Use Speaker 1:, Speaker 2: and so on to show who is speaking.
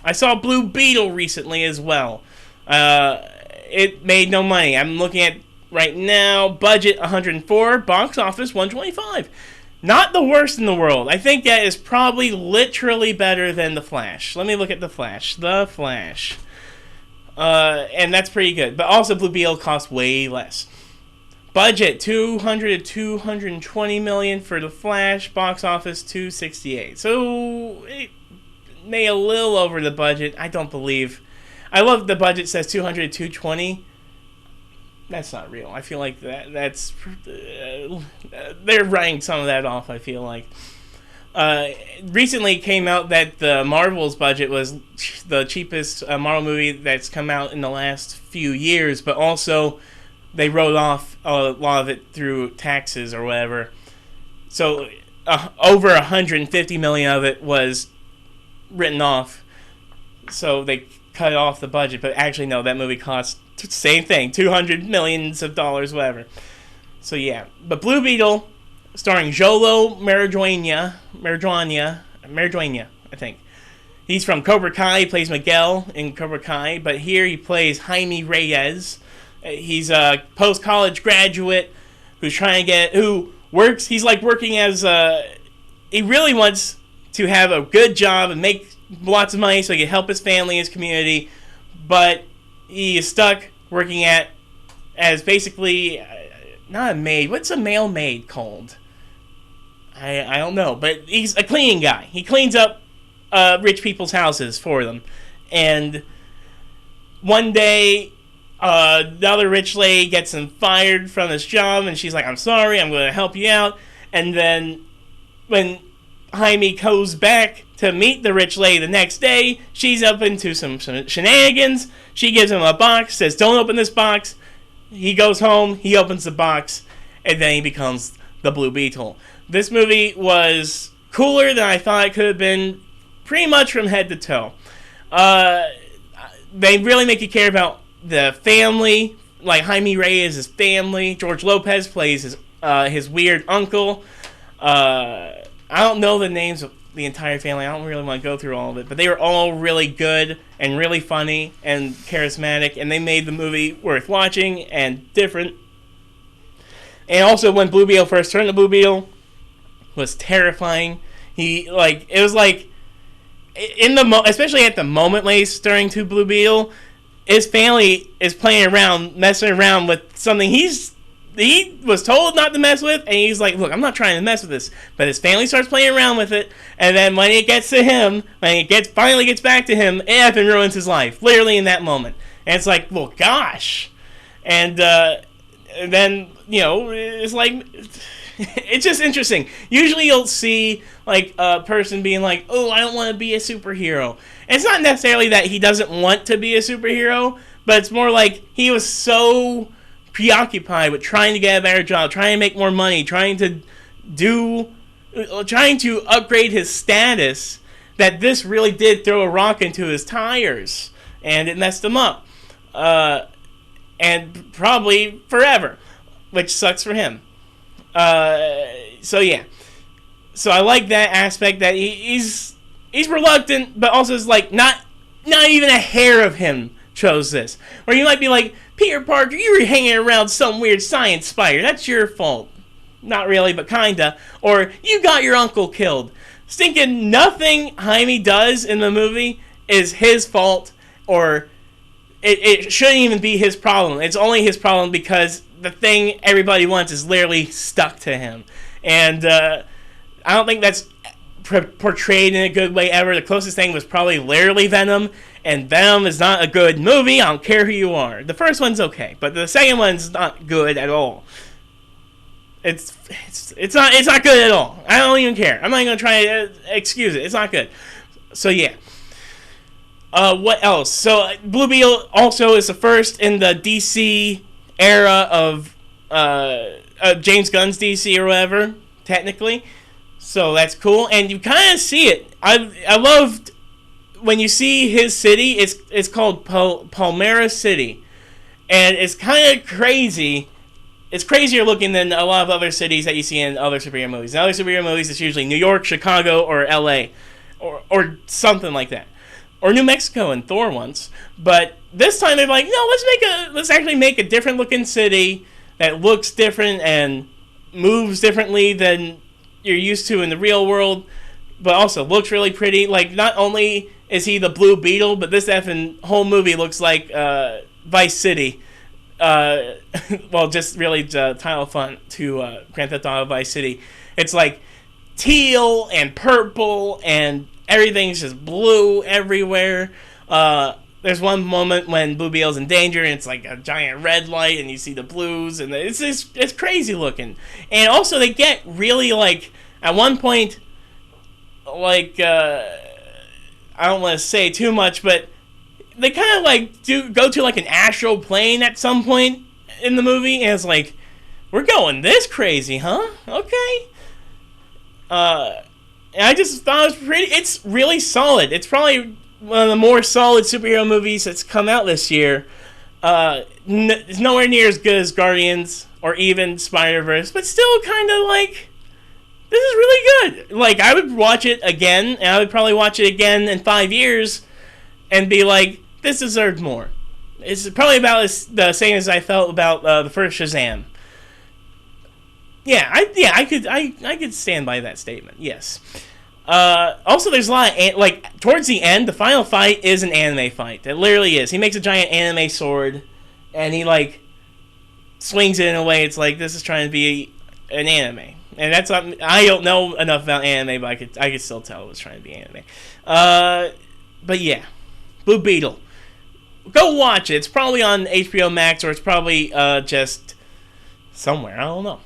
Speaker 1: I saw Blue Beetle recently as well. It made no money. I'm looking at right now, budget 104, box office 125. Not the worst in the world. I think that is probably literally better than The Flash. Let me look at The Flash. The Flash. And that's pretty good. But also Blue Beetle costs way less. Budget 200 to 220 million for The Flash. Box office 268. So it made a little over the budget. I don't believe. I love the budget says 200 to 220. That's not real. I feel like that's they're writing some of that off. I feel like recently came out that the Marvel's budget was the cheapest Marvel movie that's come out in the last few years, but also they wrote off a lot of it through taxes or whatever. So over 150 million of it was written off. So they cut off the budget, but actually no, that movie cost same thing, $200 million, whatever. So yeah, but Blue Beetle, starring Jolo Maridueña, I think. He's from Cobra Kai. He plays Miguel in Cobra Kai, but here he plays Jaime Reyes. He's a post-college graduate who's trying to he's like working as he really wants to have a good job and make lots of money so he can help his family, his community, but he is stuck working as basically not a maid. What's a male maid called? I don't know, but he's a cleaning guy. He cleans up rich people's houses for them, and one day the other rich lady gets him fired from his job, and she's like, "I'm sorry, I'm going to help you out." And then when Jaime goes back to meet the rich lady the next day, she's up into some shenanigans. She gives him a box, says, "Don't open this box." He goes home, he opens the box, and then he becomes the Blue Beetle. This movie was cooler than I thought it could have been, pretty much from head to toe. They really make you care about the family, like Jaime Reyes' family. George Lopez plays his weird uncle. I don't know the names of the entire family. I don't really want to go through all of it, but they were all really good and really funny and charismatic, and they made the movie worth watching and different. And also, when Blue Beetle first turned to Blue Beetle, was terrifying. It was like especially at the moment when he's turning to Blue Beetle, his family is playing around, messing around with something he was told not to mess with, and he's like, "Look, I'm not trying to mess with this." But his family starts playing around with it, and then when it gets to him, finally gets back to him, it effing ruins his life, literally in that moment. And it's like, well, gosh. And then, it's like, it's just interesting. Usually you'll see, like, a person being like, "Oh, I don't want to be a superhero." And it's not necessarily that he doesn't want to be a superhero, but it's more like he was so preoccupied with trying to get a better job, trying to make more money, trying to upgrade his status, that this really did throw a rock into his tires, and it messed him up, and probably forever, which sucks for him. So yeah, so I like that aspect, that he's reluctant, but also it's like not even a hair of him chose this. Or you might be like, "Peter Parker, you were hanging around some weird science spider. That's your fault." Not really, but kinda. Or, "You got your uncle killed." Stinking nothing Jaime does in the movie is his fault, or it shouldn't even be his problem. It's only his problem because the thing everybody wants is literally stuck to him. And I don't think that's portrayed in a good way ever. The closest thing was probably literally Venom, and Venom is not a good movie. I don't care who you are. The first one's okay, but the second one's not good at all. It's not good at all. I don't even care. I'm not even gonna try to excuse it. It's not good. So yeah. What else? So Blue Beetle also is the first in the DC era of James Gunn's DC or whatever, technically. So that's cool, and you kind of see it. I loved when you see his city. It's called Palmera City, and it's kind of crazy. It's crazier looking than a lot of other cities that you see in other superhero movies. In other superhero movies, it's usually New York, Chicago, or L.A., or something like that. or New Mexico in Thor once. But this time they're like, no, let's actually make a different looking city that looks different and moves differently than you're used to in the real world, but also looks really pretty. Like, not only is he the Blue Beetle, but this effing whole movie looks like Vice City. Well, just really the title font to Grand Theft Auto Vice City. It's like teal and purple and everything's just blue everywhere. There's one moment when Blue Beetle's in danger and it's like a giant red light and you see the blues and it's crazy looking. And also they get really like at one point like I don't want to say too much, but they kind of like go to like an astral plane at some point in the movie, and it's like, we're going this crazy, huh? Okay. And I just thought it was pretty. It's really solid. It's probably one of the more solid superhero movies that's come out this year. It's nowhere near as good as Guardians or even Spider-Verse, but still kind of like, this is really good. Like, I would watch it again, and I would probably watch it again in 5 years and be like, this deserved more. It's probably about the same as I felt about the first Shazam. I could stand by that statement. Yes. Also, there's a lot of like towards the end, the final fight is an anime fight. It literally is. He makes a giant anime sword, and he like swings it in a way. It's like this is trying to be an anime, and that's not, I don't know enough about anime, but I could still tell it was trying to be anime. But yeah, Blue Beetle. Go watch it. It's probably on HBO Max, or it's probably just somewhere. I don't know.